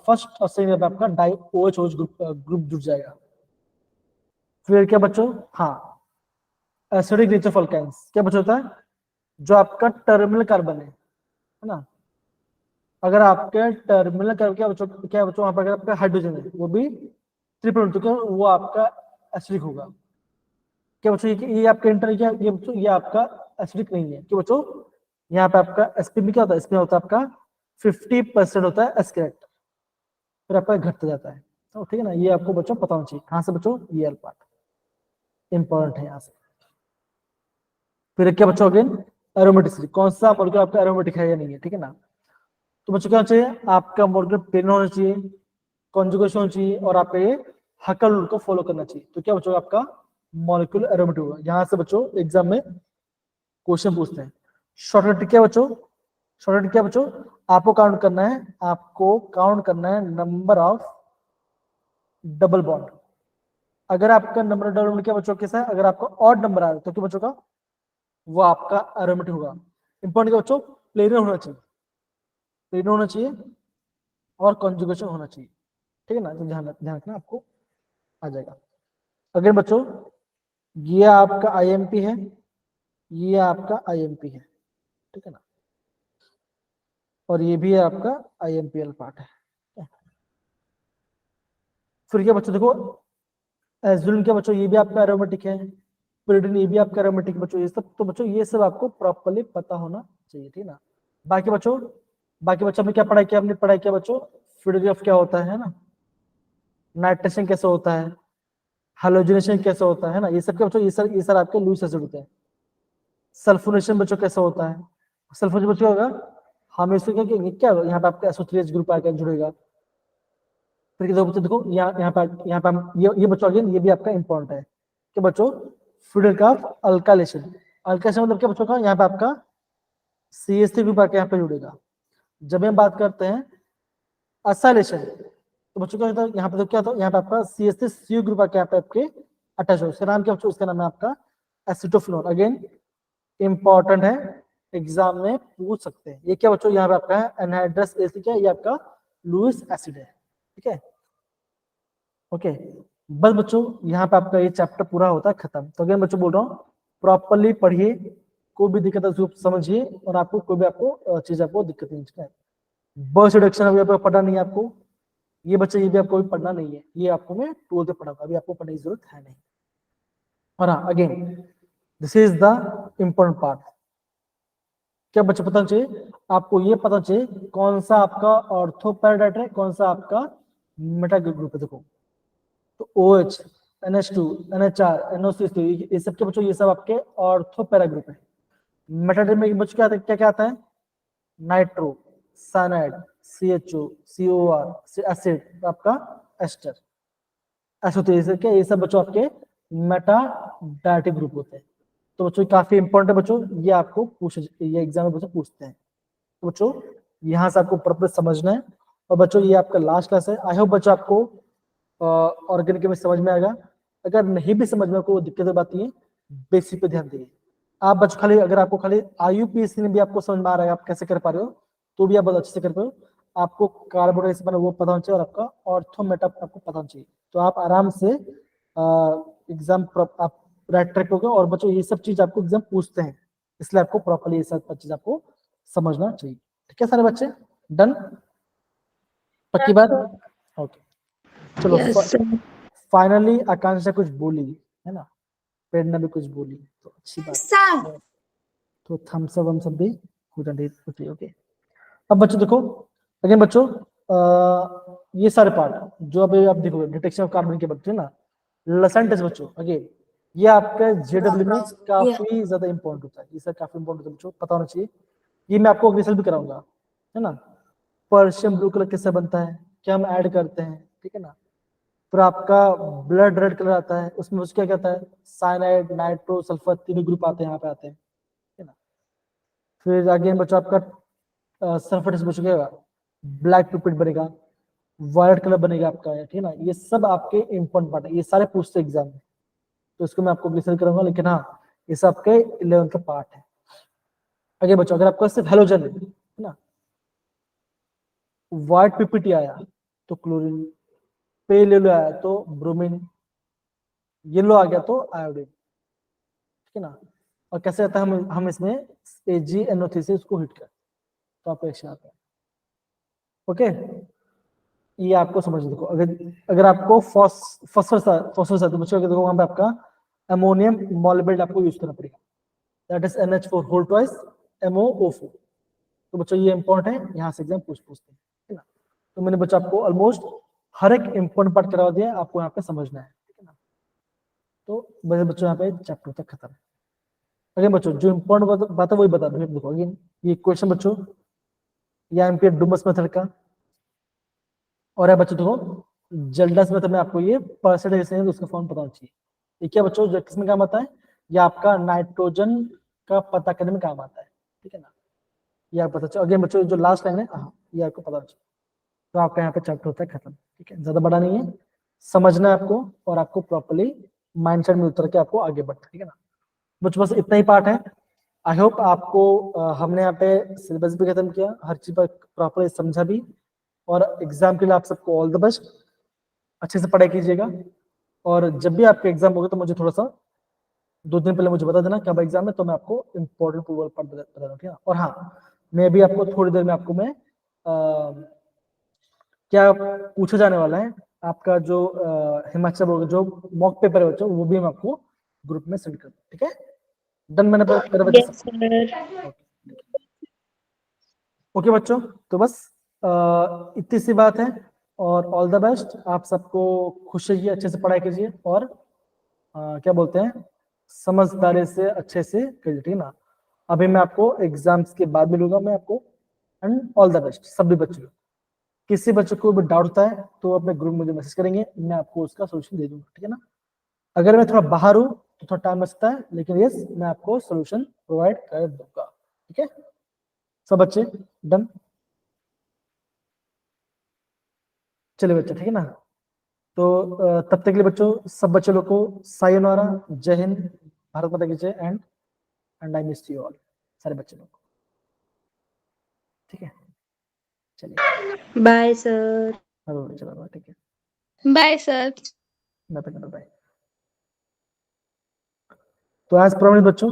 फर्स्ट और सेकंड में आपका डाइओएच ग्रुप जुड़ जाएगा। फिर क्या बच्चों, हाँ एसिडिक नेचर ऑफ अल्काइंस क्या बच्चों होता है, जो आपका टर्मिनल कार्बन है ना, अगर आपके टर्मिनल कार्बन क्या बच्चों वहां पर अगर आपका हाइड्रोजन है वो भी ट्रिपल, तो क्या वो आपका एसिडिक होगा। क्या बच्चों ये आपका इंटर क्या ये बच्चों ये आपका एसिडिक नहीं है, क्यों बच्चों यहाँ पे आपका एसपी में क्या होता है, इसमें होता है आपका 50% होता है एस्केट, फिर आपका घटता जाता है, तो ठीक है ना। ये आपको बच्चों पता होना चाहिए। कहाँ से बच्चों, ये एल पार्ट इंपॉर्टेंट है यहाँ से। फिर क्या बच्चों अगेन एरोमेटिसिटी, कौन सा मॉलिक्यूल आपका एरोमेटिक है या नहीं है, ठीक है ना। तो बच्चों क्या चाहिए, आपका मॉलिक्यूल पेन होना चाहिए, कॉन्जुगेशन होना चाहिए, और आपका ये हकल रूल को फॉलो करना चाहिए। तो क्या बच्चों आपका मॉलिक्यूल एरोमेटिक होगा। यहाँ से बच्चों एग्जाम में क्वेश्चन पूछते हैं। शॉर्टकट क्या बच्चों, शॉर्टकट क्या बच्चों, आपको काउंट करना है, आपको काउंट करना है नंबर ऑफ डबल बॉन्ड। अगर आपका नंबर डबल बॉन्ड क्या बच्चों कैसा है, अगर आपका ऑड नंबर आ रहा है तो क्या बच्चों का वो आपका एरोमेटिक होगा। इंपॉर्टेंट क्या बच्चों, प्लेनर होना चाहिए, प्लेनर होना चाहिए और कॉन्जुगेशन होना चाहिए, ठीक है ना। तो ध्यान रखना आपको आ जाएगा। अगर बच्चों ये आपका आईएमपी है, ये आपका आईएमपी है, ठीक है ना, और ये भी आपका आईएमपीएल पार्ट है। फिर क्या बच्चों देखो एजुलिन क्या बच्चों, ये भी आपका एरोमेटिक है, pyridine ये भी आपका एरोमेटिक बच्चों, ये सब तो बच्चों ये सब आपको प्रॉपर्ली पता होना चाहिए, ठीक ना। बाकी बच्चों हमने क्या पढ़ाई किया, हमने पढ़ाई किया बच्चों फ्यूडेरियफ क्या होता है ना, नाइट्रेशन कैसे होता है, हैलोजिनेशन कैसे होता है ना, ये सब क्या बच्चों ये सर आपके लुईस एसिड होते हैं। सल्फोनेशन बच्चों कैसे होता है, सल्फोनेशन बच्चों होगा हम इसको क्या यहाँ पे आपका SO3H ग्रुप आकर जुड़ेगा। फिर बच्चों देखो यहाँ पे हम ये बच्चों अगेन ये भी आपका इंपॉर्टेंट है कि बच्चों फ्यूडल का अल्काइलेशन, अल्काइलेशन मतलब क्या बच्चों का यहाँ पे आपका CH3 ग्रुप आके यहाँ पे जुड़ेगा। जब हम बात करते हैं असाइलेशन तो बच्चों क्या होता है, यहाँ पे तो क्या होता है, यहाँ पे आपका CH3 ग्रुप आके यहाँ पे आपके अटैच हो, उसका नाम क्या बच्चों, उसका नाम है आपका एसिटोफिनोन। अगेन इंपॉर्टेंट है, एग्जाम में पूछ सकते हैं। ये क्या बच्चों यहाँ पे आपका है एनहाइड्रस एसिड, क्या ये आपका लुईस एसिड है, ठीक है ओके। बस बच्चों यहाँ पे आपका ये चैप्टर पूरा होता है खत्म। तो अगेन बच्चों बोल रहा हूँ प्रॉपर्ली पढ़िए, कोई भी दिक्कत है उसको समझिए, और आपको कोई भी आपको चीज आपको दिक्कत नहीं है। बर्थ रिडक्शन अभी आपको पढ़ना नहीं है, आपको ये बच्चे ये भी आपको भी पढ़ना नहीं है, ये आपको मैं 12th में पढ़ाऊंगा, अभी आपको पढ़ने की जरूरत है नहीं। और हाँ again this is the important part, क्या बच्चे पता चाहिए आपको, ये पता चाहिए कौन सा आपका ऑर्थोपैराडाइट है, कौन सा आपका मेटा ग्रुप है। देखो तो OH, NH2, NHR, NO3, ये सब के बच्चों ये सब आपके ऑर्थोपैरा ग्रुप है। मेटाडाइट में बच्चों क्या आता है, nitro, cyanide, CHO, COR, acid, आपका एस्टर, SO3, क्या ये सब बच्चों आपके मेटाडाइटिक ग्रुप होते हैं। तो बच्चों काफी इंपॉर्टेंट है बच्चों, ये आपको ये एग्जाम में बच्चों पूछते हैं। तो बच्चों यहाँ से आपको प्रॉपर समझना है। और बच्चों ये आपका लास्ट क्लास है, आई होप बच्चों आपको ऑर्गेनिक में समझ में आएगा। अगर नहीं भी समझ में कोई दिक्कत आती है, बेसिक पे ध्यान दीजिए आप बच्चों। खाली अगर आपको खाली IUPAC में भी आपको समझ में आ रहा है आप कैसे कर पा रहे हो, तो भी आप बहुत अच्छे से कर पाए हो। आपको कार्बोहाइड्रेट वो पता होना चाहिए और आपका ऑर्थोमेटा आपको पता होना चाहिए, तो आप आराम से एग्जाम आप राइट ट्रैक होगा। और बच्चों ये सब चीज आपको एग्जाम पूछते हैं, इसलिए आपको प्रॉपर्ली ये सब चीज आपको समझना चाहिए। ठीक है सारे बच्चे, डन, पक्की बात, ओके चलो। फाइनली आकांक्षा कुछ बोली है ना, प्रेरणा भी कुछ बोली, तो अच्छी बात है। तो थम्स अप हम सब भी ओके। अब बच्चों देखो अगेन बच्चों ये सारे पार्ट जो अभी आप देखोगे डिटेक्शन ऑफ कार्बन के बच्चे ना, लसन टेस्ट बच्चों अगेन ये आपका JW में काफी ज्यादा इंपॉर्टेंट होता है, ये सब काफी इंपॉर्टेंट होता है बच्चों, पता होना चाहिए। ये मैं आपको अगले साल भी कराऊंगा, है ना। पर्शियम ब्लू कलर कैसे बनता है, क्या हम ऐड करते हैं, ठीक है ना। फिर आपका ब्लड रेड कलर आता है, उसमें उसका क्या कहता है, साइनाइड, नाइट्रो, सल्फर तीनों ग्रुप आते हैं, यहाँ पे आते हैं, ठीक है ना। फिर अगेन बच्चों आपका सल्फर टेस्ट बचेगा, ब्लैक पिपेट बनेगा, वायलेट कलर बनेगा आपका, ठीक है ना। ये सब आपके इंपॉर्टेंट पार्ट है, ये सारे पूछते एग्जाम में, तो इसको मैं आपको क्लियर करूंगा, लेकिन हाँ ये सब आपके 11th का पार्ट है। आगे बच्चों, अगर आपका सिर्फ हेलोजन है ना, व्हाइट पीपीटी आया तो क्लोरीन, पेल येलो आया तो ब्रोमीन, येलो आ गया तो आयोडीन, ठीक है ना। और कैसे आता है, हम इसमें AgNO3 से इसको हिट कर, तो आपको एक्शन आता है। ओके, ये आपको समझ देखो, अगर आपको फॉस्फोरस तो बच्चों देखो वहां पे आपका अमोनियम मॉलिबेट आपको यूज करना पड़ेगा, that is NH4 whole twice MOO4। तो बच्चों ये इंपॉर्टेंट है, यहाँ से एग्जाम पूछते हैं, ठीक है ना। तो मैंने बच्चों आपको ऑलमोस्ट हर एक इंपॉर्टेंट पार्ट करवा दिया, आपको यहाँ पे समझना है, ठीक है ना। तो मेरे बच्चों यहाँ पे चैप्टर तक खत्म है। अगर बच्चों जो इंपॉर्टेंट बात है वही बता दूं, देखो अगेन ये क्वेश्चन बच्चों, या एमपीए डुमस मेथड का, और है बच्चों देखो जल्डस मेथड में आपको ये परसेंटेज से उसका फॉर्म पता होना चाहिए। ये क्या बच्चों, जो किसमें काम आता है, ये आपका नाइट्रोजन का पता करने में काम आता है, ठीक है ना। ये आपको पता चलो, अगेन बच्चों जो लास्ट लाइन है, हाँ ये आपको पता चाहिए। तो आपका यहाँ पे चैप्टर होता है खत्म, ठीक है, ज्यादा बड़ा नहीं है, समझना है आपको, और आपको प्रॉपर्ली माइंडसेट में उतर के आपको आगे बढ़ना है, ठीक है ना। बच्चों बस इतना ही पार्ट है। आई होप आपको हमने यहाँ पे सिलेबस भी खत्म किया, हर चीज पर प्रॉपर समझा भी, और एग्जाम के लिए आप सबको ऑल द बेस्ट, अच्छे से पढ़ाई कीजिएगा। और जब भी आपका एग्जाम होगा तो मुझे थोड़ा सा 2 दिन पहले मुझे बता देना कब एग्जाम है, तो मैं आपको इम्पोर्टेंट पार्ट बता दूँ, ठीक है। और हाँ मैं भी आपको थोड़ी देर में आपको मैं क्या पूछा जाने वाला है, आपका जो हिमाचल बोर्ड जो मॉक पेपर है बच्चों, वो भी हम आपको ग्रुप में सेंड कर दूँ, ठीक है। डन मैंने मेरा बच्चा यस सर। ओके बच्चों, तो बस इतनी सी बात है, और ऑल द बेस्ट आप सबको, खुश रहिए, अच्छे से पढ़ाई कीजिए, और क्या बोलते हैं, समझदारी से अच्छे से करिए, ठीक है ना। अभी मैं आपको एग्जाम्स के बाद मिलूंगा मैं आपको, एंड ऑल द बेस्ट सभी बच्चों। किसी बच्चे को भी डाउट होता है तो अपने ग्रुप में मुझे मैसेज करेंगे, मैं आपको उसका सोल्यूशन दे दूंगा, ठीक है ना। अगर मैं थोड़ा बाहर हूँ तो थोड़ा टाइम लगता है, लेकिन यस मैं आपको सोल्यूशन प्रोवाइड कर दूंगा, ठीक है। सब बच्चे डन, चलिए बच्चे, ठीक है ना। तो तब तक के लिए बच्चों, सब बच्चे लोग को सायोनारा, जय हिंद, भारत माता की जय, and I miss you all, सारे बच्चे लोग को, ठीक है। चलिए बाय सर। चलो ठीक है, बाय सर। बाय। तो आज प्रॉमिस बच्चों,